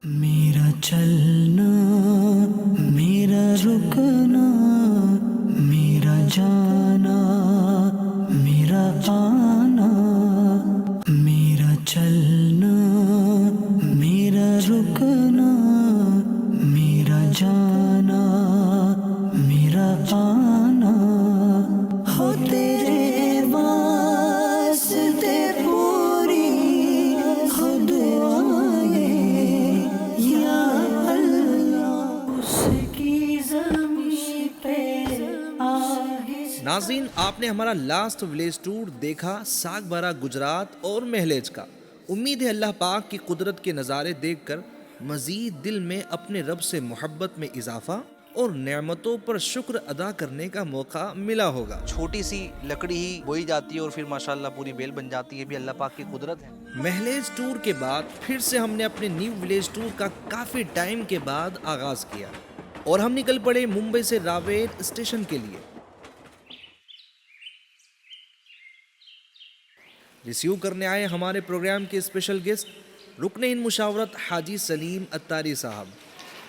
میرا چلنا، میرا رکنا، میرا جانا، میرا آنا، میرا چلنا، میرا رکنا، میرا جانا، میرا آنا، ہو تیرے واسطے پوری خود آئے یا اللہ، اس کی زمین پہ آہستہ۔ ناظرین، آپ نے ہمارا لاسٹ ولیج ٹور دیکھا ساگ بارہ گجرات اور مہلیج کا۔ امید ہے اللہ پاک کی قدرت کے نظارے دیکھ کر مزید دل میں اپنے رب سے محبت میں اضافہ اور نعمتوں پر شکر ادا کرنے کا موقع ملا ہوگا۔ چھوٹی سی لکڑی ہی بوئی جاتی ہے اور پھر ماشاءاللہ پوری بیل بن جاتی ہے، بھی اللہ پاک کی قدرت ہے۔ مہلیج ٹور کے بعد پھر سے ہم نے اپنے نیو ولیج ٹور کا کافی ٹائم کے بعد آغاز کیا اور ہم نکل پڑے ممبئی سے راویر اسٹیشن کے لیے۔ ریسیو کرنے آئے ہمارے پروگرام کے اسپیشل گیسٹ رکن ہند مشاورت حاجی سلیم اتاری صاحب۔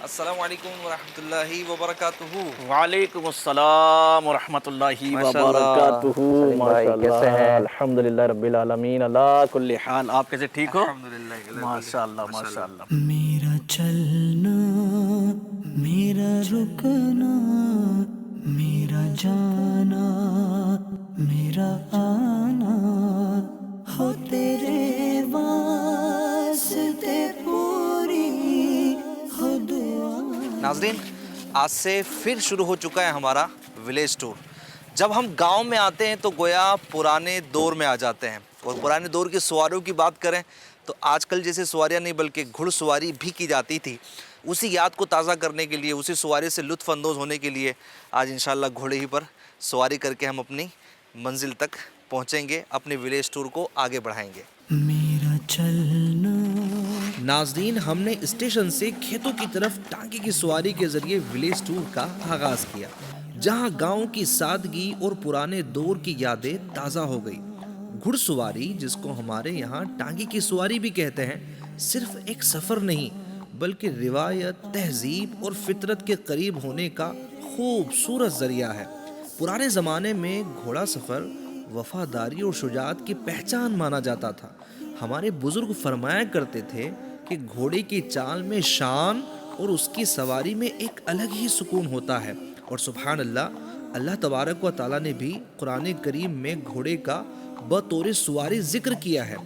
السلام علیکم ورحمۃ اللہ وبرکاتہ۔ وعلیکم السلام ورحمۃ اللہ وبرکاتہ۔ سلیم بھائی کیسے ہیں؟ الحمدللہ رب العالمین علی کل حال۔ آپ کیسے ٹھیک ہو؟ الحمدللہ ماشاءاللہ ماشاءاللہ۔ میرا چلنا، میرا رکنا، میرا جانا، میرا آنا، ہو تیرے واسطے پوری خود آنا۔ ناظرین، آج سے پھر شروع ہو چکا ہے ہمارا ولیج ٹور۔ جب ہم گاؤں میں آتے ہیں تو گویا پرانے دور میں آ جاتے ہیں، اور پرانے دور کی سواریوں کی بات کریں تو آج کل جیسے سواریاں نہیں بلکہ گھڑ سواری بھی کی جاتی تھی، اسی یاد کو تازہ کرنے کے لیے، اسی سواری سے لطف اندوز ہونے کے لیے آج انشاءاللہ گھوڑے ہی پر سواری کر کے ہم اپنی منزل تک پہنچیں گے، اپنے ولیج ٹور کو آگے بڑھائیں گے۔ میرا چلنا، ناظرین، ہم نے اسٹیشن سے کھیتوں کی طرف ٹانگے کی سواری کے ذریعے ولیج ٹور کا آغاز کیا، جہاں گاؤں کی سادگی اور پرانے دور کی یادیں تازہ ہو گئی۔ گھڑ سواری، جس کو ہمارے یہاں ٹانگے کی سواری بھی کہتے ہیں، صرف ایک سفر نہیں بلکہ روایت، تہذیب اور فطرت کے قریب ہونے کا خوبصورت ذریعہ ہے۔ پرانے زمانے میں گھوڑا سفر وفاداری اور شجاعت کی پہچان مانا جاتا تھا۔ ہمارے بزرگ فرمایا کرتے تھے کہ گھوڑے کی چال میں شان اور اس کی سواری میں ایک الگ ہی سکون ہوتا ہے، اور سبحان اللہ، اللہ تبارک و تعالیٰ نے بھی قرآن کریم میں گھوڑے کا بطور سواری ذکر کیا ہے۔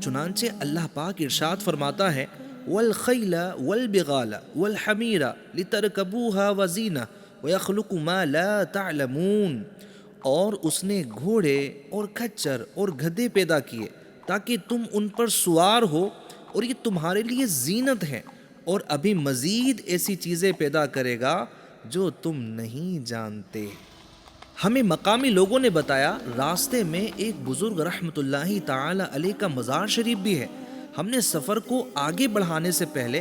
چنانچہ اللہ پاک ارشاد فرماتا ہے والخیل والبغال والحمیر لترکبوها وزینہ ویخلق ما لا تعلمون، اور اس نے گھوڑے اور کھچر اور گدھے پیدا کیے تاکہ تم ان پر سوار ہو، اور یہ تمہارے لیے زینت ہے، اور ابھی مزید ایسی چیزیں پیدا کرے گا جو تم نہیں جانتے۔ ہمیں مقامی لوگوں نے بتایا راستے میں ایک بزرگ رحمت اللہ تعالی علیہ کا مزار شریف بھی ہے۔ ہم نے سفر کو آگے بڑھانے سے پہلے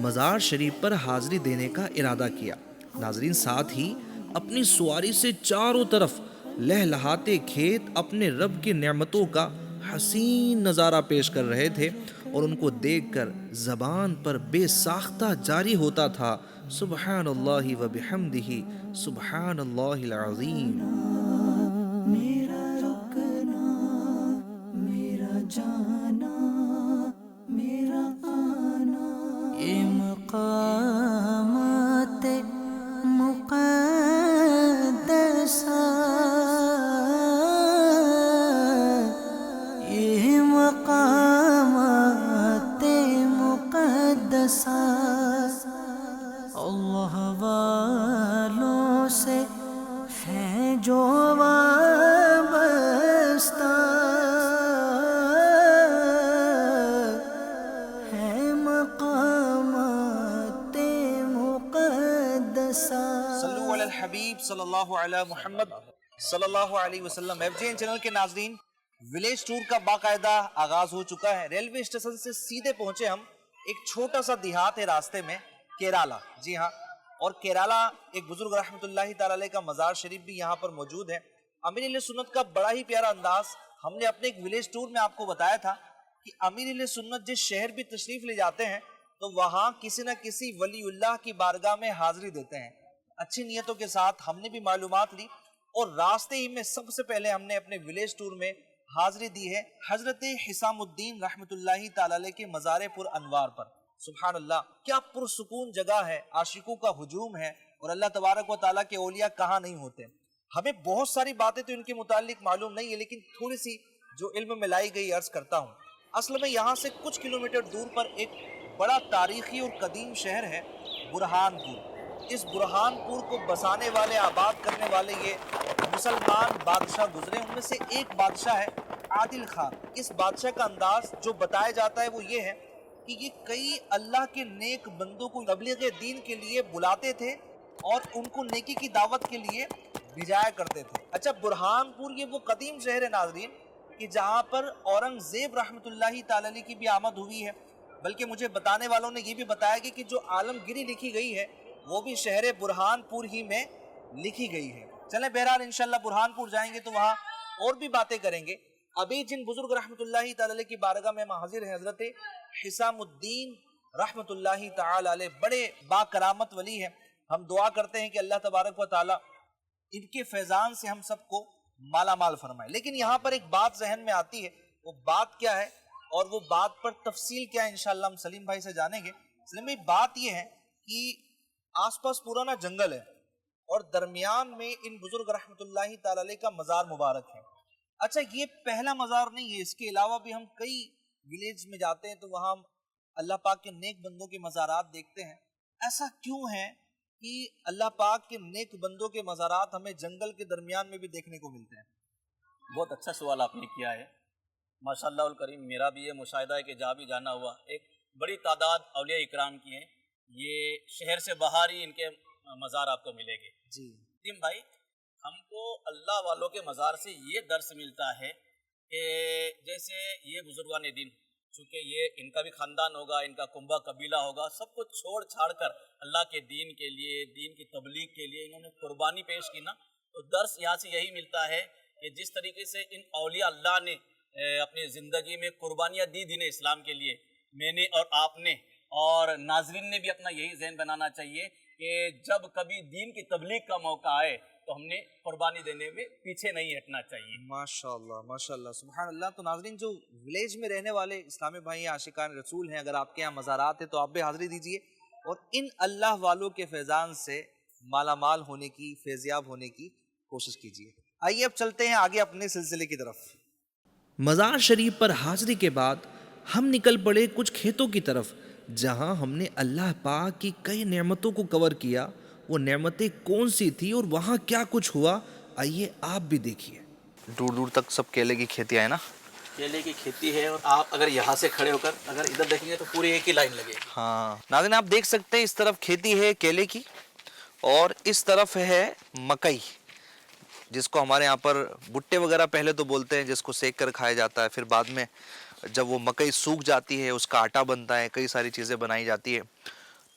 مزار شریف پر حاضری دینے کا ارادہ کیا۔ ناظرین، ساتھ ہی اپنی سواری سے چاروں طرف لہلہاتے کھیت اپنے رب کی نعمتوں کا حسین نظارہ پیش کر رہے تھے، اور ان کو دیکھ کر زبان پر بے ساختہ جاری ہوتا تھا سبحان اللہ و بحمدہ سبحان اللہ العظیم۔ میرا رکنا، میرا جانا، میرا آنا، یہ مقامات مقدسہ، یہ مقامات مقدسہ اللہ والوں سے ہے جو وابستہ، ہے مقامات مقدسہ۔ صلو علی الحبیب صلی اللہ علی محمد صلی اللہ علیہ وسلم۔ ایف جی این چینل کے ناظرین، ولیج ٹور کا باقاعدہ آغاز ہو چکا ہے۔ ریلوے اسٹیشن سے سیدھے پہنچے ہم ایک چھوٹا سا دیہات ہے راستے میں، کیرالا۔ جی ہاں، اور کیرالا ایک بزرگ رحمت اللہ تعالی علیہ کا مزار شریف بھی یہاں پر موجود ہے۔ امیر اہل سنت کا بڑا ہی پیارا انداز ہم نے اپنے ایک ولیج ٹور میں آپ کو بتایا تھا کہ امیر اہل سنت جس شہر بھی تشریف لے جاتے ہیں تو وہاں کسی نہ کسی ولی اللہ کی بارگاہ میں حاضری دیتے ہیں. اچھی نیتوں کے ساتھ ہم نے بھی معلومات لی اور راستے ہی میں سب سے پہلے ہم نے اپنے ولیج ٹور میں حاضری دی ہے حضرت حسام الدین رحمت اللہ تعالی علیہ کے مزار پر انوار پر. سبحان اللہ، کیا پرسکون جگہ ہے، عاشقوں کا ہجوم ہے، اور اللہ تبارک و تعالیٰ کے اولیاء کہاں نہیں ہوتے. ہمیں بہت ساری باتیں تو ان کے متعلق معلوم نہیں ہے، لیکن تھوڑی سی جو علم میں لائی گئی عرض کرتا ہوں. اصل میں یہاں سے کچھ کلومیٹر دور پر ایک بڑا تاریخی اور قدیم شہر ہے برہان پور. اس برہان پور کو بسانے والے، آباد کرنے والے یہ مسلمان بادشاہ گزرے. ان میں سے ایک بادشاہ ہے عادل خان. اس بادشاہ کا انداز جو بتایا جاتا ہے وہ یہ ہے کہ یہ کئی اللہ کے نیک بندوں کو تبلیغ دین کے لیے بلاتے تھے اور ان کو نیکی کی دعوت کے لیے بھیجایا کرتے تھے. اچھا، برہان پور یہ وہ قدیم شہر ہے ناظرین کہ جہاں پر اورنگزیب رحمت اللہ تعالی علیہ کی بھی آمد ہوئی ہے. بلکہ مجھے بتانے والوں نے یہ بھی بتایا کہ جو عالمگیری لکھی گئی ہے وہ بھی شہر برہان پور ہی میں لکھی گئی ہے. چلیں بہرحال انشاءاللہ برہان پور جائیں گے تو وہاں اور بھی باتیں کریں گے. ابھی جن بزرگ رحمت اللہ تعالی علیہ کی بارگاہ میں حاضر ہیں حضرت حسام الدین رحمت اللہ تعالی علیہ، بڑے با کرامت ولی ہیں. ہم دعا کرتے ہیں کہ اللہ تبارک و تعالی ان کے فیضان سے ہم سب کو مالا مال فرمائے. لیکن یہاں پر ایک بات ذہن میں آتی ہے، وہ بات کیا ہے اور وہ بات پر تفصیل کیا ہے انشاءاللہ ہم سلیم بھائی سے جانیں گے. سلیم بھائی، بات یہ ہے کہ آس پاس پرانا جنگل ہے اور درمیان میں ان بزرگ رحمت اللہ تعالی علیہ کا مزار مبارک ہے. اچھا، یہ پہلا مزار نہیں ہے، اس کے علاوہ بھی ہم کئی ولیج میں جاتے ہیں تو وہاں ہم اللہ پاک کے نیک بندوں کے مزارات دیکھتے ہیں. ایسا کیوں ہے کہ اللہ پاک کے نیک بندوں کے مزارات ہمیں جنگل کے درمیان میں بھی دیکھنے کو ملتے ہیں؟ بہت اچھا سوال آپ نے کیا ہے. ماشاءاللہ الکریم، میرا بھی یہ مشاہدہ ہے کہ جہاں بھی جانا ہوا ایک بڑی تعداد اولیاء اکرام کی ہیں. یہ شہر سے باہر ہی ان کے مزار آپ کو ملے گے. جی تیم بھائی، ہم کو اللہ والوں کے مزار سے یہ درس ملتا ہے کہ جیسے یہ بزرگان دین، چونکہ یہ ان کا بھی خاندان ہوگا، ان کا کنبہ قبیلہ ہوگا، سب کچھ چھوڑ چھاڑ کر اللہ کے دین کے لیے، دین کی تبلیغ کے لیے انہوں نے قربانی پیش کی نا. تو درس یہاں سے یہی ملتا ہے کہ جس طریقے سے ان اولیاء اللہ نے اپنی زندگی میں قربانیاں دی دین اسلام کے لیے، میں نے اور آپ نے اور ناظرین نے بھی اپنا یہی ذہن بنانا چاہیے کہ جب کبھی دین کی تبلیغ کا موقع آئے تو ہم نے قربانی دینے میں پیچھے نہیں ہٹنا چاہیے. ماشاءاللہ ماشاءاللہ سبحان اللہ. تو ناظرین، جو ولیج میں رہنے والے اسلامی بھائی عاشقان رسول ہیں، اگر آپ کے یہاں مزارات ہیں تو آپ بھی حاضری دیجئے اور ان اللہ والوں کے فیضان سے مالا مال ہونے کی، فیضیاب ہونے کی کوشش کیجئے. آئیے اب چلتے ہیں آگے اپنے سلسلے کی طرف. مزار شریف پر حاضری کے بعد ہم نکل پڑے کچھ کھیتوں کی طرف، جہاں ہم نے اللہ پاک کی کئی نعمتوں کو کور کیا. وہ نعمتیں کون سی تھی اور وہاں کیا کچھ ہوا، آئیے آپ بھی دیکھیے. دور دور تک سب کیلے کی کھیتیاں ہیں نا. کیلے کی کھیتی ہے اور آپ اگر یہاں سے کھڑے ہو کر اگر ادھر دیکھیں گے تو پوری ایک ہی لائن لگے گی. ہاں ناظرین، آپ دیکھ سکتے ہیں اس طرف کھیتی ہے کیلے کی اور اس طرف ہے مکئی، جس کو ہمارے یہاں پر بھٹے وغیرہ پہلے تو بولتے ہیں، جس کو سیک کر کھایا جاتا ہے. پھر بعد میں جب وہ مکئی سوکھ جاتی ہے اس کا آٹا بنتا ہے، کئی ساری چیزیں بنائی جاتی ہے.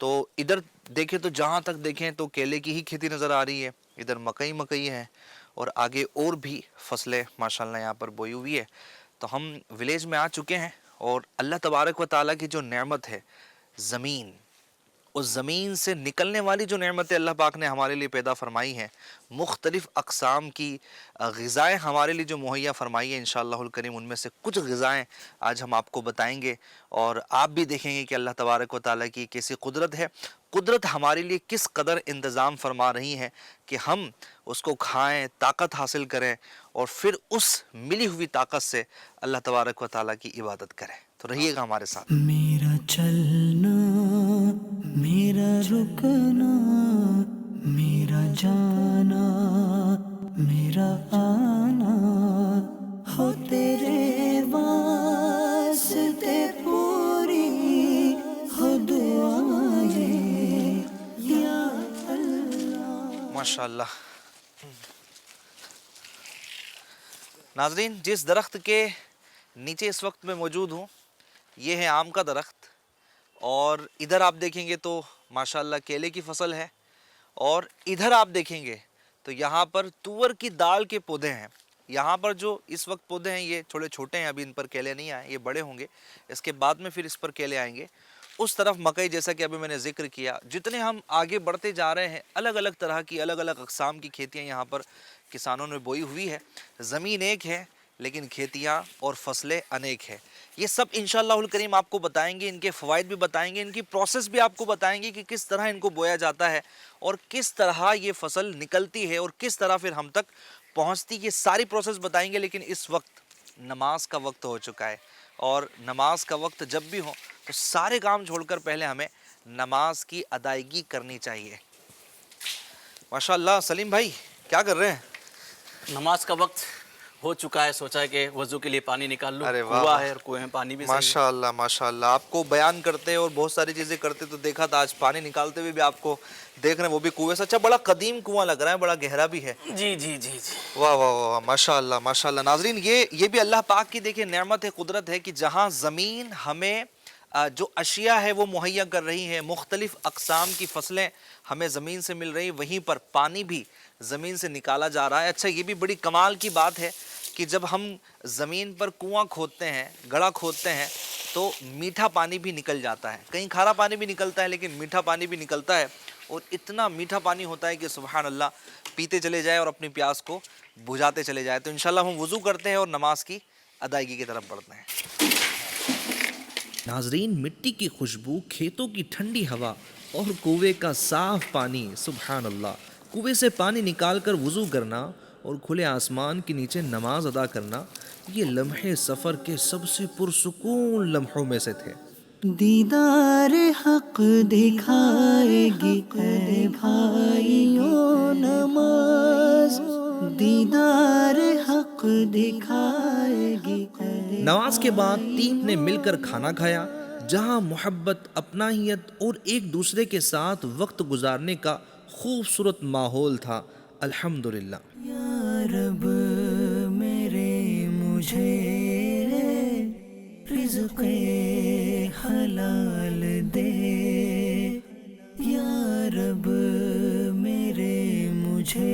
تو ادھر دیکھیں تو جہاں تک دیکھیں تو کیلے کی ہی کھیتی نظر آ رہی ہے. ادھر مکئی ہے اور آگے اور بھی فصلیں ماشاءاللہ یہاں پر بوئی ہوئی ہے. تو ہم ولیج میں آ چکے ہیں اور اللہ تبارک و تعالیٰ کی جو نعمت ہے زمین، اس زمین سے نکلنے والی جو نعمتیں اللہ پاک نے ہمارے لیے پیدا فرمائی ہیں، مختلف اقسام کی غذائیں ہمارے لیے جو مہیا فرمائی ہیں انشاءاللہ الکریم، ان میں سے کچھ غذائیں آج ہم آپ کو بتائیں گے اور آپ بھی دیکھیں گے کہ اللہ تبارک و تعالیٰ کی کیسی قدرت ہے. قدرت ہمارے لیے کس قدر انتظام فرما رہی ہے کہ ہم اس کو کھائیں، طاقت حاصل کریں اور پھر اس ملی ہوئی طاقت سے اللہ تبارک و تعالیٰ کی عبادت کریں. تو رہیے گا ہمارے ساتھ. میرا چلنا، میرا رکنا، میرا جانا، میرا آنا، ہو تیرے واسطے پوری ہو دعائیں یا اللہ. ماشاءاللہ. ناظرین، جس درخت کے نیچے اس وقت میں موجود ہوں یہ ہے آم کا درخت، اور ادھر آپ دیکھیں گے تو ماشاءاللہ کیلے کی فصل ہے، اور ادھر آپ دیکھیں گے تو یہاں پر تور کی دال کے پودے ہیں. یہاں پر جو اس وقت پودے ہیں یہ تھوڑے چھوٹے ہیں، ابھی ان پر کیلے نہیں آئے، یہ بڑے ہوں گے، اس کے بعد میں پھر اس پر کیلے آئیں گے. اس طرف مکئی جیسا کہ ابھی میں نے ذکر کیا. جتنے ہم آگے بڑھتے جا رہے ہیں الگ الگ طرح کی الگ الگ اقسام کی کھیتیاں یہاں پر کسانوں نے بوئی ہوئی ہے. زمین ایک ہے لیکن کھیتیاں اور فصلیں انیک ہے. یہ سب انشاءاللہ الکریم آپ کو بتائیں گے, ان کے فوائد بھی بتائیں گے, ان کی پروسیس بھی آپ کو بتائیں گے کہ کس طرح ان کو بویا جاتا ہے اور کس طرح یہ فصل نکلتی ہے اور کس طرح پھر ہم تک پہنچتی. یہ ساری پروسیس بتائیں گے. لیکن اس وقت نماز کا وقت ہو چکا ہے اور نماز کا وقت جب بھی ہو تو سارے کام چھوڑ کر پہلے ہمیں نماز کی ادائیگی کرنی چاہیے. ماشاءاللہ سلیم بھائی کیا کر رہے ہیں؟ نماز کا وقت ہو چکا ہے, سوچا کہ وضو کے لیے پانی نکال لوں. ارے واہ کنواں ہے اور کنویں میں پانی بھی صحیح ہے. ماشاءاللہ ماشاءاللہ. آپ کو بیان کرتے اور بہت ساری چیزیں کرتے تو دیکھا تھا, آج پانی نکالتے ہوئے بھی آپ کو دیکھ رہے ہیں, وہ بھی کنویں سے. اچھا بڑا قدیم کنواں لگ رہا ہے, بڑا گہرا بھی ہے. جی جی جی جی. واہ واہ واہ ماشاءاللہ ماشاءاللہ. ناظرین یہ بھی اللہ پاک کی دیکھیں نعمت ہے, قدرت ہے کہ جہاں زمین ہمیں جو اشیاء ہے وہ مہیا کر رہی ہے, مختلف اقسام کی فصلیں ہمیں زمین سے مل رہی, وہیں پر پانی بھی زمین سے نکالا جا رہا ہے. اچھا یہ بھی بڑی کمال کی بات ہے کہ جب ہم زمین پر کنواں کھودتے ہیں, گڑھا کھودتے ہیں تو میٹھا پانی بھی نکل جاتا ہے. کہیں کھارا پانی بھی نکلتا ہے لیکن میٹھا پانی بھی نکلتا ہے, اور اتنا میٹھا پانی ہوتا ہے کہ سبحان اللہ پیتے چلے جائے اور اپنی پیاس کو بجھاتے چلے جائے. تو انشاءاللہ ہم وضو کرتے ہیں اور نماز کی ادائیگی کی طرف بڑھتے ہیں. ناظرین مٹی کی خوشبو, کھیتوں کی ٹھنڈی ہوا اور کنویں کا صاف پانی, سبحان اللہ. کنویں سے پانی نکال کر وضو کرنا اور کھلے آسمان کے نیچے نماز ادا کرنا, یہ لمحے سفر کے سب سے پرسکون لمحوں میں سے تھے. دیدار حق دکھائے گی اے بھائیوں نماز, دیدار حق دکھائے گی. نماز کے بعد تین نے مل کر کھانا کھایا, جہاں محبت, اپنائیت اور ایک دوسرے کے ساتھ وقت گزارنے کا خوبصورت ماحول تھا. الحمدللہ. یا رب میرے مجھے رزق حلال دے, یا رب میرے مجھے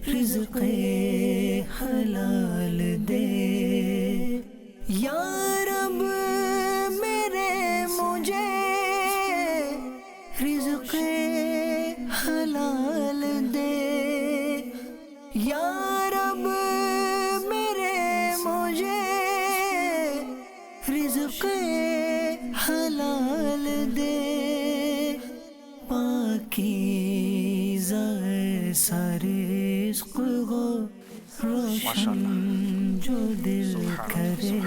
رزق حلال دے, یا رب میرے مجھے رزق حلال دے, یا رب میرے مجھے رزق حلال دے. پاکیزہ ایسا رزق ہو روشن جو دل کرے.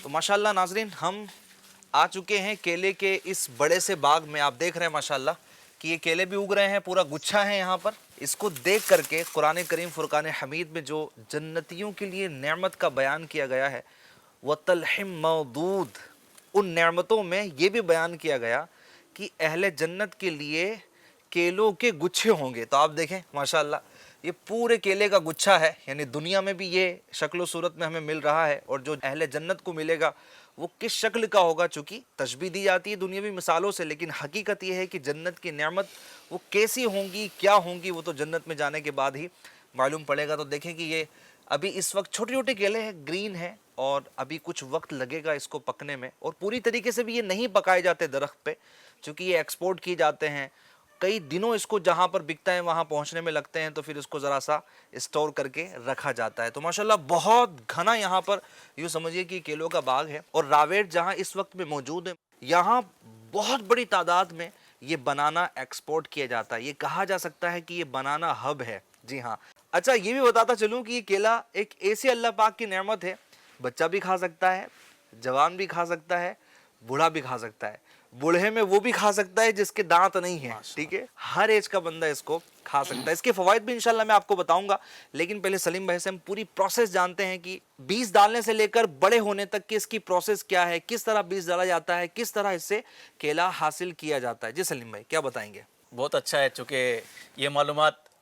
تو ماشاءاللہ ناظرین ہم آ چکے ہیں کیلے کے اس بڑے سے باغ میں. آپ دیکھ رہے ہیں ماشاءاللہ کہ یہ کیلے بھی اگ رہے ہیں, پورا گچھا ہے یہاں پر. اس کو دیکھ کر کے قرآن کریم فرقان حمید میں جو جنتیوں کے لیے نعمت کا بیان کیا گیا ہے, وَطَلْحٍ مَوْضُودٍ, ان نعمتوں میں یہ بھی بیان کیا گیا کہ اہل جنت کے لیے کیلوں کے گچھے ہوں گے. تو آپ دیکھیں ماشاءاللہ یہ پورے کیلے کا گچھا ہے, یعنی دنیا میں بھی یہ شکل و صورت میں ہمیں مل رہا ہے, اور جو اہل جنت کو ملے گا وہ کس شکل کا ہوگا, چونکہ تشبیہ دی جاتی ہے دنیاوی مثالوں سے, لیکن حقیقت یہ ہے کہ جنت کی نعمت وہ کیسی ہوں گی, کیا ہوں گی, وہ تو جنت میں جانے کے بعد ہی معلوم پڑے گا. تو دیکھیں کہ یہ ابھی اس وقت چھوٹے چھوٹے کیلے ہیں, گرین ہیں, اور ابھی کچھ وقت لگے گا اس کو پکنے میں, اور پوری طریقے سے بھی یہ نہیں پکائے جاتے درخت پہ, چونکہ یہ ایکسپورٹ کی جاتے ہیں. کئی دنوں اس کو جہاں پر بکتا ہے وہاں پہنچنے میں لگتے ہیں, تو پھر اس کو ذرا سا اسٹور کر کے رکھا جاتا ہے. تو ماشاءاللہ بہت گھنا یہاں پر یوں سمجھیے کہ کیلوں کا باغ ہے. اور راویٹ جہاں اس وقت میں موجود ہے, یہاں بہت بڑی تعداد میں یہ بنانا ایکسپورٹ کیا جاتا ہے. یہ کہا جا سکتا ہے کہ یہ بنانا ہب ہے. جی ہاں. اچھا یہ بھی بتاتا چلوں کہ یہ کیلا ایک ایسی اللہ پاک کی نعمت ہے, بچہ بھی کھا سکتا ہے, جوان بھی کھا سکتا ہے, بوڑھا بھی کھا سکتا ہے. بوڑھے میں وہ بھی کھا سکتا ہے جس کے دانت نہیں ہیں, ٹھیک ہے, ہر ایج کا بندہ اس کو کھا سکتا ہے. اس کے فوائد بھی انشاءاللہ میں آپ کو بتاؤں گا, لیکن پہلے سلیم بھائی سے ہم پوری پروسیس جانتے ہیں کہ بیج ڈالنے سے لے کر بڑے ہونے تک کی اس کی پروسیس کیا ہے, کس طرح بیج ڈالا جاتا ہے, کس طرح اس سے کیلا حاصل کیا جاتا ہے. جی سلیم بھائی کیا بتائیں گے؟ بہت اچھا ہے, چونکہ یہ معلومات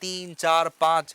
3, 4, 5,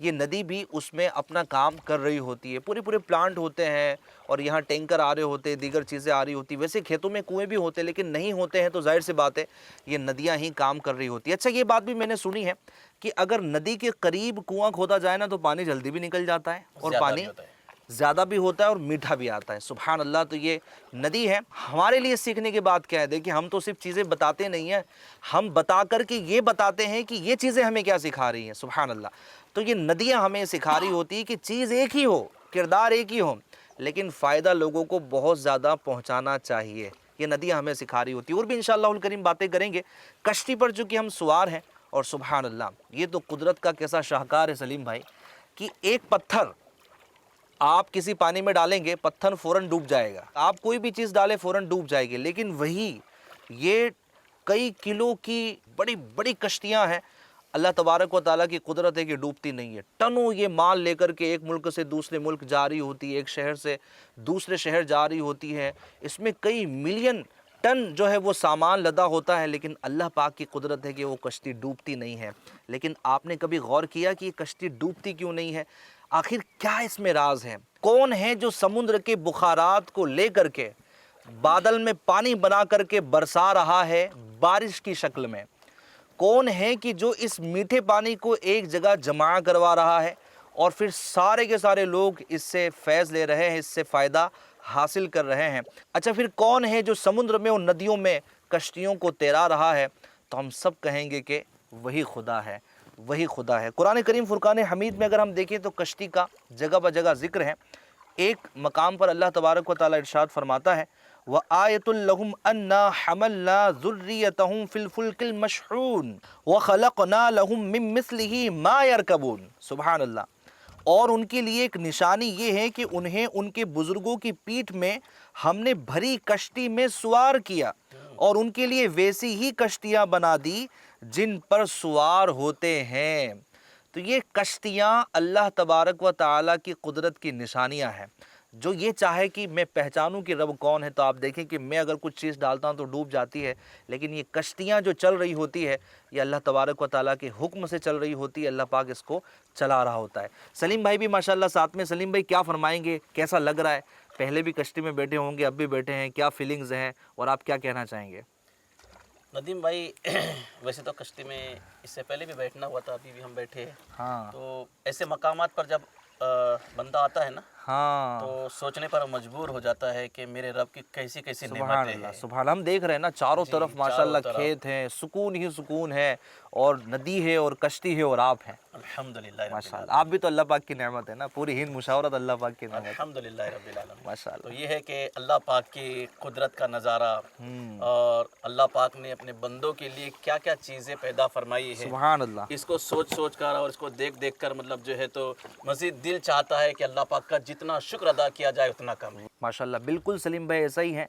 یہ ندی بھی اس میں اپنا کام کر رہی ہوتی ہے. پورے پورے پلانٹ ہوتے ہیں اور یہاں ٹینکر آ رہے ہوتے ہیں, دیگر چیزیں آ رہی ہوتی ہیں. ویسے کھیتوں میں کنویں بھی ہوتے ہیں لیکن نہیں ہوتے ہیں, تو ظاہر سی بات ہے یہ ندیاں ہی کام کر رہی ہوتی ہیں. اچھا یہ بات بھی میں نے سنی ہے کہ اگر ندی کے قریب کنواں کھودا جائے نا تو پانی جلدی بھی نکل جاتا ہے اور پانی زیادہ بھی ہوتا ہے اور میٹھا بھی آتا ہے. سبحان اللہ. تو یہ ندی ہے. ہمارے لیے سیکھنے کی بات کیا ہے؟ دیکھیں ہم تو صرف چیزیں بتاتے نہیں ہیں, ہم بتا کر کے یہ بتاتے ہیں کہ یہ چیزیں ہمیں کیا سکھا رہی ہیں. سبحان اللہ. تو یہ ندیاں ہمیں سکھا رہی ہوتی ہے کہ چیز ایک ہی ہو, کردار ایک ہی ہو, لیکن فائدہ لوگوں کو بہت زیادہ پہنچانا چاہیے. یہ ندیاں ہمیں سکھا رہی ہوتی ہیں. اور بھی انشاءاللہ الکریم باتیں کریں گے. کشتی پر چونکہ ہم سوار ہیں, اور سبحان اللہ یہ تو قدرت کا کیسا شاہکار ہے سلیم بھائی, کہ ایک پتھر آپ کسی پانی میں ڈالیں گے پتھر فوراً ڈوب جائے گا, آپ کوئی بھی چیز ڈالیں فوراً ڈوب جائے گی. لیکن وہی یہ کئی کلو کی بڑی بڑی کشتیاں ہیں, اللہ تبارک و تعالیٰ کی قدرت ہے کہ ڈوبتی نہیں ہے. ٹنوں یہ مال لے کر کے ایک ملک سے دوسرے ملک جاری ہوتی ہے, ایک شہر سے دوسرے شہر جاری ہوتی ہے. اس میں کئی ملین ٹن جو ہے وہ سامان لدا ہوتا ہے, لیکن اللہ پاک کی قدرت ہے کہ وہ کشتی ڈوبتی نہیں ہے. لیکن آپ نے کبھی غور کیا کہ یہ کشتی ڈوبتی کیوں نہیں ہے؟ آخر کیا اس میں راز ہے؟ کون ہے جو سمندر کے بخارات کو لے کر کے بادل میں پانی بنا کر کے برسا رہا ہے بارش کی شکل میں؟ کون ہے کہ جو اس میٹھے پانی کو ایک جگہ جمع کروا رہا ہے اور پھر سارے کے سارے لوگ اس سے فیض لے رہے ہیں, اس سے فائدہ حاصل کر رہے ہیں؟ اچھا پھر کون ہے جو سمندر میں اور ندیوں میں کشتیوں کو تیرا رہا ہے؟ تو ہم سب کہیں گے کہ وہی خدا ہے, وہی خدا ہے. قرآن کریم فرقان حمید میں اگر ہم دیکھیں تو کشتی کا جگہ بہ جگہ ذکر ہے. ایک مقام پر اللہ تبارک و تعالیٰ ارشاد فرماتا ہے وَآيَةٌ لَهُمْ أَنَّا حَمَلْنَا ذُرِّيَّتَهُمْ فِي الْفُلْكِ الْمَشْحُونِ وَخَلَقْنَا لَهُمْ مِن مِثْلِهِ مَا يَرْكَبُونَ. سبحان اللہ. اور ان کے لیے ایک نشانی یہ ہے کہ انہیں ان کے بزرگوں کی پیٹھ میں ہم نے بھری کشتی میں سوار کیا, اور ان کے لیے ویسی ہی کشتیاں بنا دی جن پر سوار ہوتے ہیں. تو یہ کشتیاں اللہ تبارک و تعالیٰ کی قدرت کی نشانیاں ہیں. جو یہ چاہے کہ میں پہچانوں کہ رب کون ہے, تو آپ دیکھیں کہ میں اگر کچھ چیز ڈالتا ہوں تو ڈوب جاتی ہے, لیکن یہ کشتیاں جو چل رہی ہوتی ہے یہ اللہ تبارک و تعالیٰ کے حکم سے چل رہی ہوتی ہے, اللہ پاک اس کو چلا رہا ہوتا ہے. سلیم بھائی بھی ماشاءاللہ ساتھ میں. سلیم بھائی کیا فرمائیں گے, کیسا لگ رہا ہے؟ پہلے بھی کشتی میں بیٹھے ہوں گے, اب بھی بیٹھے ہیں, کیا فیلنگز ہیں اور آپ کیا کہنا چاہیں گے؟ ندیم بھائی ویسے تو کشتی میں اس سے پہلے بھی بیٹھنا ہوا تھا, ابھی بھی ہم بیٹھے ہیں. ہاں تو ایسے مقامات پر جب بندہ آتا ہے نا, ہاں تو سوچنے پر مجبور ہو جاتا ہے کہ میرے رب کی کیسی کیسی سبحان نعمتیں اللہ. ہیں. سبحان اللہ. ہم دیکھ رہے ہیں نا چاروں طرف ماشاءاللہ کھیت ہیں, سکون ہی سکون ہے, اور ندی ہے اور کشتی ہے اور آپ ہیں. الحمدللہ رب ماشاءاللہ. العالمین. آپ بھی تو اللہ پاک کی نعمت ہے نا, پوری ہند مشاورت اللہ پاک کی نعمت ہے. الحمدللہ رب العالمین. ماشاءاللہ. تو یہ ہے کہ اللہ پاک کی قدرت کا نظارہ, اور اللہ پاک نے اپنے بندوں کے لیے کیا کیا چیزیں پیدا فرمائی ہے, سبحان اللہ. اس کو سوچ سوچ کر اور اس کو دیکھ دیکھ کر مطلب جو ہے تو مزید دل چاہتا ہے کہ اللہ پاک کا جتنا شکر ادا کیا جائے اتنا کم ہے. ماشاءاللہ. بالکل سلیم بھائی ایسا ہی ہے.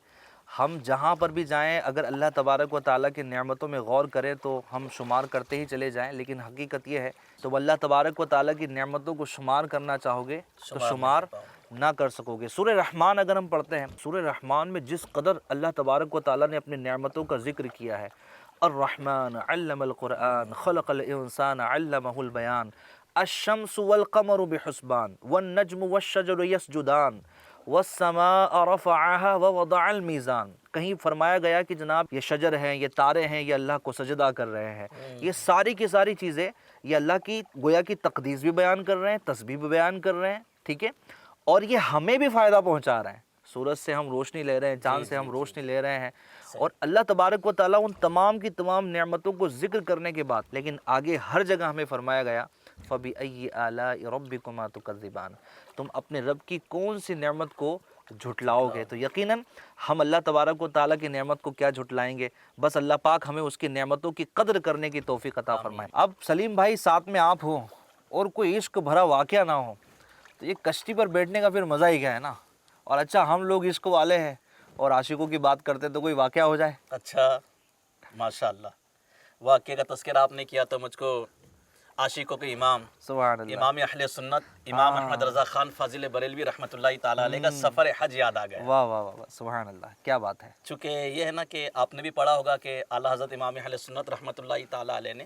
ہم جہاں پر بھی جائیں اگر اللہ تبارک و تعالیٰ کی نعمتوں میں غور کریں تو ہم شمار کرتے ہی چلے جائیں, لیکن حقیقت یہ ہے تو اللہ تبارک و تعالیٰ کی نعمتوں کو شمار کرنا چاہو گے تو شمار نہ کر سکو گے. سورہ رحمان اگر ہم پڑھتے ہیں, سورہ رحمان میں جس قدر اللہ تبارک و تعالیٰ نے اپنی نعمتوں کا ذکر کیا ہے, الرحمن علم القرآن خلق الانسان علمہ البیان الشمس والقمر بحسبان والنجم والشجر یسجدان والسماء رفعها ووضع المیزان. کہیں فرمایا گیا کہ جناب یہ شجر ہیں, یہ تارے ہیں, یہ اللہ کو سجدہ کر رہے ہیں. یہ ساری کی ساری چیزیں یہ اللہ کی گویا کی تقدیس بھی بیان کر رہے ہیں, تسبیح بھی بیان کر رہے ہیں, ٹھیک ہے, اور یہ ہمیں بھی فائدہ پہنچا رہے ہیں. سورج سے ہم روشنی لے رہے ہیں, چاند سے ہم روشنی لے رہے ہیں, اور اللہ تبارک و تعالیٰ ان تمام کی تمام نعمتوں کو ذکر کرنے کے بعد لیکن آگے ہر جگہ ہمیں فرمایا گیا فَبِأَيِّ آلَاءِ رَبِّكُمَا تُكَذِّبَانِ, تم اپنے رب کی کون سی نعمت کو جھٹلاؤ گے. تو یقیناً ہم اللہ تبارک و تعالیٰ کی نعمت کو کیا جھٹلائیں گے, بس اللہ پاک ہمیں اس کی نعمتوں کی قدر کرنے کی توفیق عطا فرمائے. اب سلیم بھائی ساتھ میں آپ ہو اور کوئی عشق بھرا واقعہ نہ ہو تو یہ کشتی پر بیٹھنے کا پھر مزہ ہی کیا ہے نا. اور اچھا ہم لوگ عشق والے ہیں اور عاشقوں کی بات کرتے تو کوئی واقعہ ہو جائے. اچھا ماشاءاللہ, واقعے کا تذکرہ آپ نے کیا تو مجھ کو عاشقوں کے امام سبحان اللہ. امام اہل سنت امام احمد رضا خان فاضل بریلوی رحمۃ اللہ تعالیٰ علیہ کا سفر حج یاد آ گیا. واہ واہ واہ, سبحان اللہ, کیا بات ہے. چونکہ یہ ہے نا کہ آپ نے بھی پڑھا ہوگا کہ اعلیٰ حضرت امام اہل سنت رحمۃ اللہ تعالیٰ علیہ نے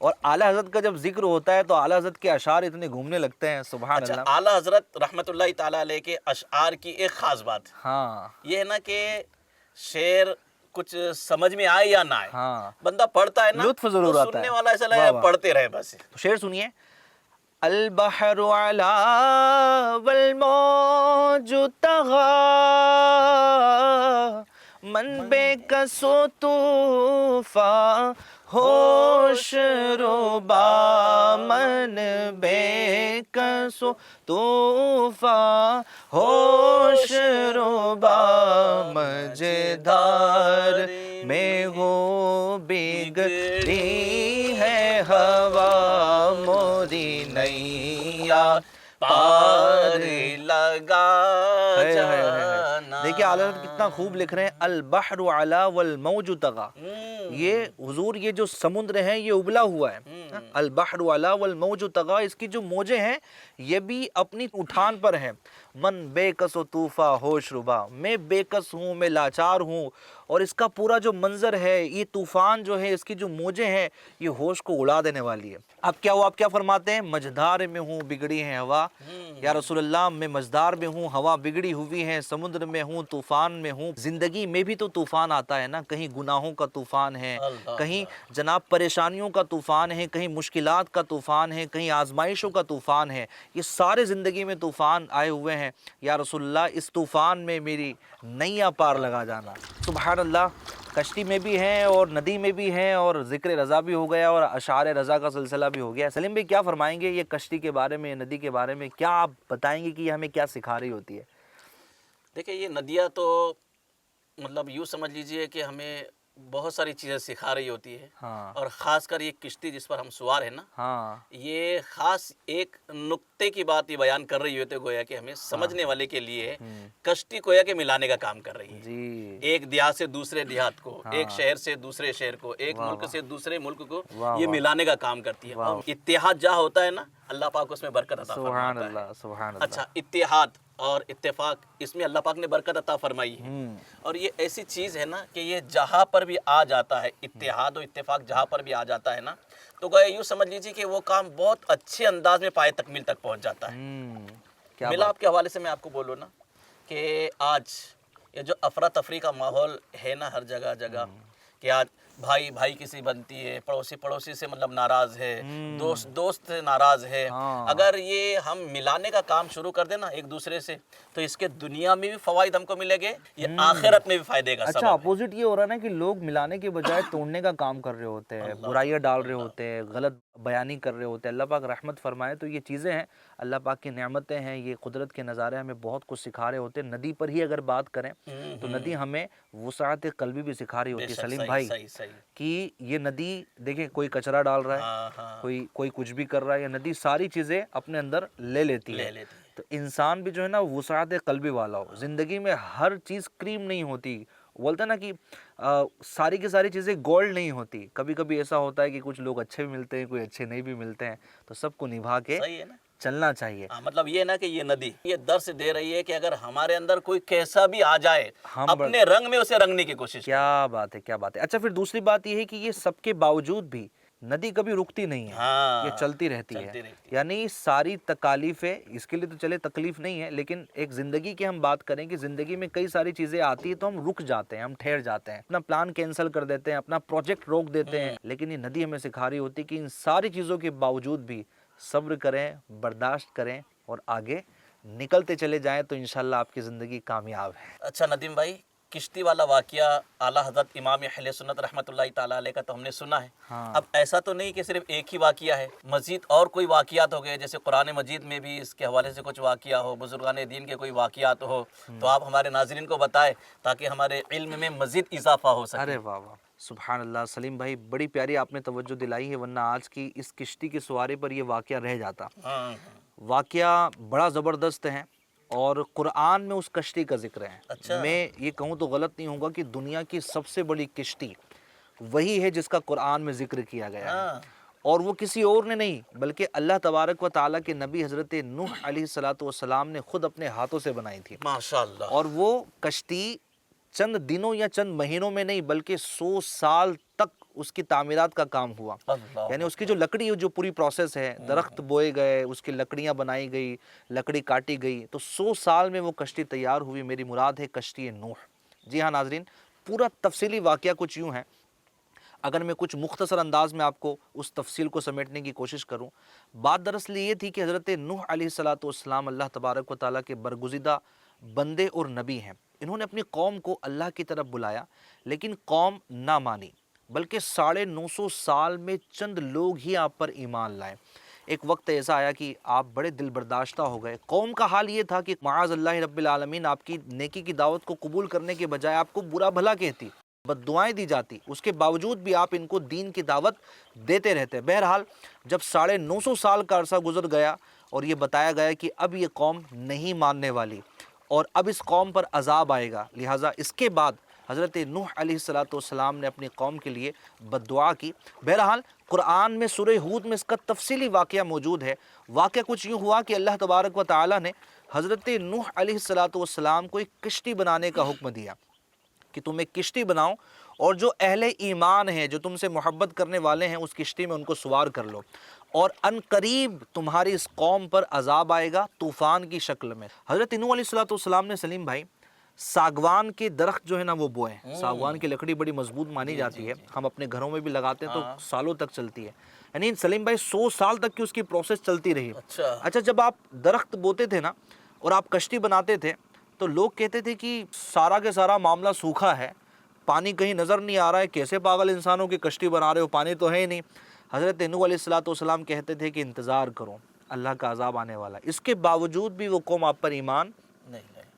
اور اعلیٰ حضرت کا جب ذکر ہوتا ہے تو اعلیٰ حضرت کے اشعار اتنے گھومنے لگتے ہیں، سبحان اچھا، اللہ۔ اعلیٰ حضرت رحمۃ اللہ تعالیٰ علیہ کے اشعار کی ایک خاص بات ہاں یہ ہے نا کہ شعر کچھ سمجھ میں آئے یا نہ آئے، ہاں، بندہ پڑھتا ہے نا لطف ضرور تو آتا ہے۔ سننے والا ایسا واہ لگے واہ۔ پڑھتے رہے بس۔ تو شعر سنیے، البحر علا والموج طغا من بے کس و طوفان ہوش ربا من بے کس و طوفان ہوش ربا مجدار میں ہو بگڑی ہے ہوا موری نیا پار لگا جانا۔ دیکھیں اعلیٰ حضرت کتنا خوب لکھ رہے ہیں، البحر علا والموج طغا، یہ حضور یہ جو سمندر ہے یہ ابلا ہوا ہے، البحر علا والموج طغا، اس کی جو موجیں ہیں یہ بھی اپنی اٹھان پر ہیں، من بے کس و طوفا ہوش ربا، میں بے کس ہوں، میں لاچار ہوں، اور اس کا پورا جو منظر ہے، یہ طوفان جو ہے، اس کی جو موجیں ہیں یہ ہوش کو اڑا دینے والی ہے۔ اب کیا ہوا، آپ کیا فرماتے ہیں، مجدار میں ہوں بگڑی ہے ہوا، یا رسول اللہ میں مجدار میں ہوں، ہوا بگڑی ہوئی ہے، سمندر میں ہوں، طوفان میں ہوں۔ زندگی میں بھی تو طوفان آتا ہے نا، کہیں گناہوں کا طوفان ہے، کہیں جناب پریشانیوں کا طوفان ہے، کہیں مشکلات کا طوفان ہے، کہیں آزمائشوں کا طوفان ہے، یہ سارے زندگی میں طوفان آئے ہوئے ہیں۔ یا رسول اللہ اس طوفان میں میری نیا پار لگا جانا۔ سبحان اللہ، کشتی میں بھی ہیں اور ندی میں بھی ہیں، اور ذکر رضا بھی ہو گیا اور اشعار رضا کا سلسلہ بھی ہو گیا۔ سلیم بھائی کیا فرمائیں گے یہ کشتی کے بارے میں، ندی کے بارے میں، کیا آپ بتائیں گے کہ یہ ہمیں کیا سکھا رہی ہوتی ہے؟ دیکھیں یہ ندیاں تو مطلب یوں سمجھ لیجئے کہ ہمیں بہت ساری چیزیں سکھا رہی ہوتی ہے، ہاں اور خاص کر یہ کشتی جس پر ہم سوار ہیں نا، ہاں یہ خاص ایک نقطے کی بات یہ بیان کر رہی ہوتی ہے، گویا کہ ہمیں سمجھنے والے کے لیے کشتی گویا کہ ملانے کا کام کر رہی ہے، جی، ایک دیہات سے دوسرے دیہات کو، ایک شہر سے دوسرے شہر کو، ایک ملک سے دوسرے ملک کو یہ ملانے کا کام کرتی ہے۔ اور اتحاد جہاں ہوتا ہے نا، اللہ پاک اس میں برکت عطا سبحان فرماتا ہے۔ اللہ سبحان اللہ۔ اچھا، اتحاد اور اتفاق اس میں اللہ پاک نے برکت عطا فرمائی ہے، اور یہ ایسی چیز ہے نا کہ یہ جہاں پر بھی آ جاتا ہے، اتحاد و اتفاق جہاں پر بھی آ جاتا ہے نا، تو گویا یوں سمجھ لیجیے کہ وہ کام بہت اچھے انداز میں پائے تکمیل تک پہنچ جاتا ہے۔ کیا ملاپ کے حوالے سے میں آپ کو بولوں نا کہ آج یہ جو افراتفری کا ماحول ہے نا ہر جگہ جگہ، کہ آج بھائی بھائی کی سی بنتی ہے، پڑوسی پڑوسی سے مطلب ناراض ہے، دوست دوست سے ناراض ہے، اگر یہ ہم ملانے کا کام شروع کر دیں نا ایک دوسرے سے، تو اس کے دنیا میں بھی فوائد ہم کو ملیں گے، یہ آخرت میں بھی فائدے کا سبب اچھا، ہے۔ اپوزٹ یہ ہو رہا ہے نا کہ لوگ ملانے کے بجائے توڑنے کا کام کر رہے ہوتے ہیں، برائیاں ڈال رہے ہوتے ہیں، غلط بیانی کر رہے ہوتے ہیں۔ اللہ پاک رحمت فرمائے تو یہ چیزیں ہیں، اللہ پاک کی نعمتیں ہیں، یہ قدرت کے نظارے ہمیں بہت کچھ سکھا رہے ہوتے ہیں۔ ندی پر ہی اگر بات کریں تو ندی ہمیں وسعت قلبی بھی سکھا رہی ہوتی ہے سلیم بھائی، صحیح کہ یہ ندی دیکھیں کوئی کچرا ڈال رہا ہے، کوئی کچھ بھی کر رہا ہے، یہ ندی ساری چیزیں اپنے اندر لے لیتی ہے۔ تو انسان بھی جو ہے نا وسعت قلبی والا ہو، زندگی میں ہر چیز کریم نہیں ہوتی، بولتے ہیں نا کہ ساری کی ساری چیزیں گولڈ نہیں ہوتی، کبھی کبھی ایسا ہوتا ہے کہ کچھ لوگ اچھے بھی ملتے ہیں، کوئی اچھے نہیں بھی ملتے ہیں، تو سب کو نبھا کے چلنا چاہیے۔ مطلب یہ نا کہ یہ ندی یہ درس دے رہی ہے کہ اگر ہمارے اندر کوئی کیسا بھی آ جائے، اپنے رنگ میں اسے رنگنے کی کوشش۔ کیا بات ہے، کیا بات ہے۔ اچھا، پھر دوسری بات یہ ہے کہ یہ سب کے باوجود بھی ندی کبھی رکتی نہیں ہے، یہ چلتی رہتی ہے، یعنی ساری تکالیفیں، اس کے لیے تو چلے تکلیف نہیں ہے، لیکن ایک زندگی کی ہم بات کریں کہ زندگی میں کئی ساری چیزیں آتی ہیں تو ہم رک جاتے ہیں، ہم ٹھہر جاتے ہیں، اپنا پلان کینسل کر دیتے ہیں، اپنا پروجیکٹ روک دیتے ہیں، لیکن یہ ندی ہمیں سکھا رہی ہوتی ہے کہ ان ساری چیزوں کے باوجود بھی صبر کریں، برداشت کریں اور آگے نکلتے چلے جائیں تو انشاءاللہ آپ کی زندگی کامیاب ہے۔ اچھا ندیم بھائی، کشتی والا واقعہ اعلیٰ حضرت امام اہل سنت رحمۃ اللہ تعالیٰ علیہ کا تو ہم نے سنا ہے، اب ایسا تو نہیں کہ صرف ایک ہی واقعہ ہے، مزید اور کوئی واقعات ہو گئے، جیسے قرآن مجید میں بھی اس کے حوالے سے کچھ واقعہ ہو، بزرگان دین کے کوئی واقعات ہو، تو آپ ہمارے ناظرین کو بتائیں تاکہ ہمارے علم میں مزید اضافہ ہو سکے۔ ارے واہ واہ، سبحان اللہ سلیم بھائی، بڑی پیاری آپ نے توجہ دلائی ہے، ورنہ آج کی اس کشتی کی سواری پر یہ واقعہ رہ جاتا۔ واقعہ بڑا زبردست ہے اور قرآن میں اس کشتی کا ذکر ہے۔ میں یہ کہوں تو غلط نہیں ہوگا کہ دنیا کی سب سے بڑی کشتی وہی ہے جس کا قرآن میں ذکر کیا گیا ہے، اور وہ کسی اور نے نہیں بلکہ اللہ تبارک و تعالیٰ کے نبی حضرت نوح علیہ السلام نے خود اپنے ہاتھوں سے بنائی تھی، ماشاءاللہ۔ اور وہ کشتی چند دنوں یا چند مہینوں میں نہیں بلکہ 100 سال تک اس کی تعمیرات کا کام ہوا. یعنی اس کی جو لکڑی جو پوری پروسیس ہے, درخت بوئے گئے, اس کی لکڑیاں بنائی گئی, لکڑی کاٹی گئی, تو 100 سال میں وہ کشتی تیار ہوئی. میری مراد ہے کشتی نوح. جی ہاں ناظرین, پورا تفصیلی واقعہ کچھ یوں ہے. اگر میں کچھ مختصر انداز میں آپ کو اس تفصیل کو سمیٹنے کی کوشش کروں, بات دراصل یہ تھی کہ حضرت نوح علیہ السلام اللہ تبارک و تعالیٰ کے برگزیدہ بندے اور نبی ہیں. انہوں نے اپنی قوم کو اللہ کی طرف بلایا, لیکن قوم نہ مانی, بلکہ 950 سال میں چند لوگ ہی آپ پر ایمان لائے. ایک وقت ایسا آیا کہ آپ بڑے دل برداشتہ ہو گئے. قوم کا حال یہ تھا کہ معاذ اللہ رب العالمین آپ کی نیکی کی دعوت کو قبول کرنے کے بجائے آپ کو برا بھلا کہتی, بد دعائیں دی جاتی. اس کے باوجود بھی آپ ان کو دین کی دعوت دیتے رہتے. بہرحال جب 950 سال کا عرصہ گزر گیا اور یہ بتایا گیا کہ اب یہ قوم نہیں ماننے والی اور اب اس قوم پر عذاب آئے گا, لہٰذا اس کے بعد حضرت نوح علیہ السلام نے اپنی قوم کے لیے بد دعا کی. بہرحال قرآن میں سورہ ہود میں اس کا تفصیلی واقعہ موجود ہے. واقعہ کچھ یوں ہوا کہ اللہ تبارک و تعالیٰ نے حضرت نوح علیہ السلام کو ایک کشتی بنانے کا حکم دیا کہ تم ایک کشتی بناؤ اور جو اہل ایمان ہیں, جو تم سے محبت کرنے والے ہیں, اس کشتی میں ان کو سوار کر لو, اور ان قریب تمہاری اس قوم پر عذاب آئے گا طوفان کی شکل میں. حضرت نوح علیہ السلام نے سلیم بھائی ساگوان کے درخت جو ہے نا وہ بوئے. ساگوان کی لکڑی بڑی مضبوط مانی جاتی ہے, ہم اپنے گھروں میں بھی لگاتے ہیں تو سالوں تک چلتی ہے. یعنی سلیم بھائی 100 سال تک کی اس کی پروسیس چلتی رہی. اچھا, جب آپ درخت بوتے تھے نا اور آپ کشتی بناتے تھے تو لوگ کہتے تھے کہ سارا کے سارا معاملہ سوکھا ہے, پانی کہیں نظر نہیں آ رہا ہے, کیسے پاگل انسانوں کی کشتی بنا رہے ہو, پانی تو ہے ہی نہیں. حضرت نوح علیہ السلام کہتے تھے کہ انتظار کرو, اللہ کا عذاب آنے والا. اس کے باوجود بھی وہ قوم آپ پر ایمان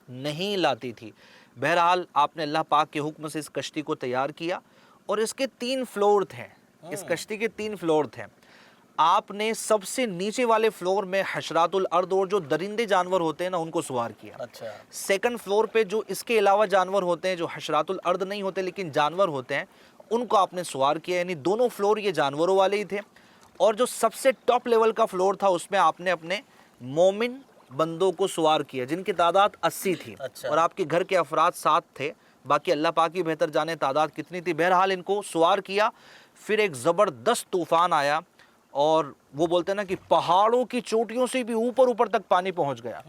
نہیں لاتی تھی. بہرحال آپ نے اللہ پاک کے حکم سے اس کشتی کو تیار کیا اور اس کے 3 فلور تھے. اس کشتی کے 3 فلور تھے. آپ نے سب سے نیچے والے فلور میں حشرات الارض اور جو درندے جانور ہوتے ہیں نا ان کو سوار کیا. سیکنڈ فلور پہ جو اس کے علاوہ جانور ہوتے ہیں, جو حشرات الارض نہیں ہوتے لیکن جانور ہوتے ہیں, ان کو آپ نے سوار کیا. یعنی دونوں فلور یہ جانوروں والے ہی تھے. اور جو سب سے ٹاپ لیول کا فلور تھا اس میں آپ نے اپنے مومن بندوں کو سوار کیا, جن کی تعداد 80 تھی. اور آپ کے گھر کے افراد 7 تھے, باقی اللہ پاک ہی بہتر جانے تعداد کتنی تھی. بہرحال ان کو سوار کیا. پھر ایک زبردست طوفان آیا اور وہ بولتے ہیں نا کہ پہاڑوں کی چوٹیوں سے بھی اوپر تک پانی پہنچ گیا.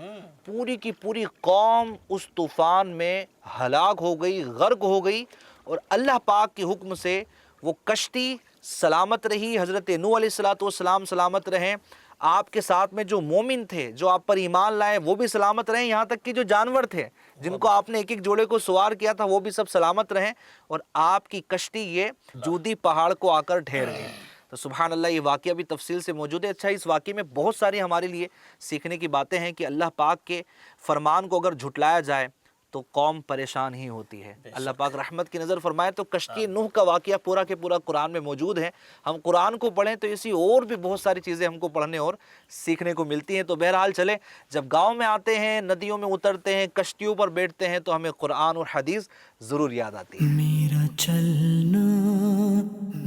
پوری کی پوری قوم اس طوفان میں ہلاک ہو گئی, غرق ہو گئی, اور اللہ پاک کے حکم سے وہ کشتی سلامت رہی. حضرت نوح علیہ السلام سلامت رہیں, آپ کے ساتھ میں جو مومن تھے, جو آپ پر ایمان لائے, وہ بھی سلامت رہیں, یہاں تک کہ جو جانور تھے جن کو آپ نے ایک ایک جوڑے کو سوار کیا تھا وہ بھی سب سلامت رہیں, اور آپ کی کشتی یہ جودی پہاڑ کو آ کر ٹھہر گئی. تو سبحان اللہ, یہ واقعہ بھی تفصیل سے موجود ہے. اچھا, اس واقعے میں بہت ساری ہمارے لیے سیکھنے کی باتیں ہیں کہ اللہ پاک کے فرمان کو اگر جھٹلایا جائے تو قوم پریشان ہی ہوتی ہے. اللہ پاک رحمت کی نظر فرمائے. تو کشتی نوح کا واقعہ پورا کے پورا قرآن میں موجود ہے. ہم قرآن کو پڑھیں تو اسی اور بھی بہت ساری چیزیں ہم کو پڑھنے اور سیکھنے کو ملتی ہیں. تو بہرحال چلے, جب گاؤں میں آتے ہیں, ندیوں میں اترتے ہیں, کشتیوں پر بیٹھتے ہیں, تو ہمیں قرآن اور حدیث ضرور یاد آتی ہے. میرا چلنا,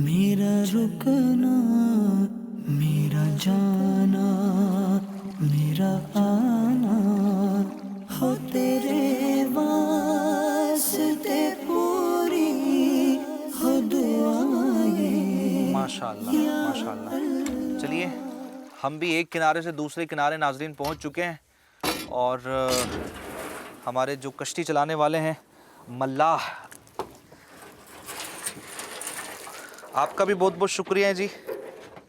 میرا رکنا, میرا جانا, میرا آنا, ہو تیرے واسطے پوری ہو دعائیں. ماشاءاللہ ماشاءاللہ. چلیے, ہم بھی ایک کنارے سے دوسرے کنارے ناظرین پہنچ چکے ہیں, اور ہمارے جو کشتی چلانے والے ہیں ملاح, آپ کا بھی بہت بہت شکریہ ہے جی.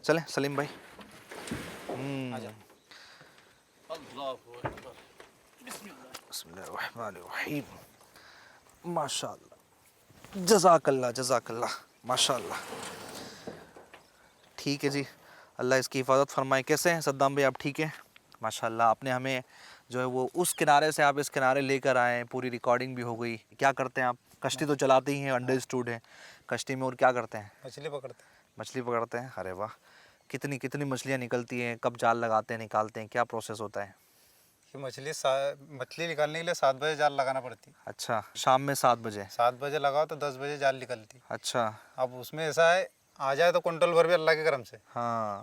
چلیں سلیم بھائی. بسم اللہ الرحمن الرحیم. ماشاءاللہ, جزاک اللہ جزاک اللہ, ماشاءاللہ. ٹھیک ہے جی, اللہ اس کی حفاظت فرمائے. کیسے ہیں صدام بھائی, آپ ٹھیک ہیں؟ ماشاءاللہ, آپ نے ہمیں جو ہے وہ اس کنارے سے آپ اس کنارے لے کر آئے, پوری ریکارڈنگ بھی ہو گئی. کیا کرتے ہیں آپ؟ کشتی تو چلاتے ہی ہیں, انڈرسٹوڈ ہے. کشتی میں اور کیا کرتے ہیں؟ مچھلی پکڑتے ہیں. ارے واہ, کتنی مچھلیاں نکلتی ہیں؟ کب جال لگاتے ہیں, نکالتے ہیں, کیا پروسیس ہوتا ہے؟ مچھلی نکالنے کے لیے 7 بجے جال لگانا پڑتی. اچھا, شام میں 7 بجے؟ 7 بجے لگاؤ تو 10 بجے جال نکلتی. اچھا. اب اس میں ایسا ہے, آ جائے تو کنٹل بھر بھی اللہ کے کرم سے. ہاں,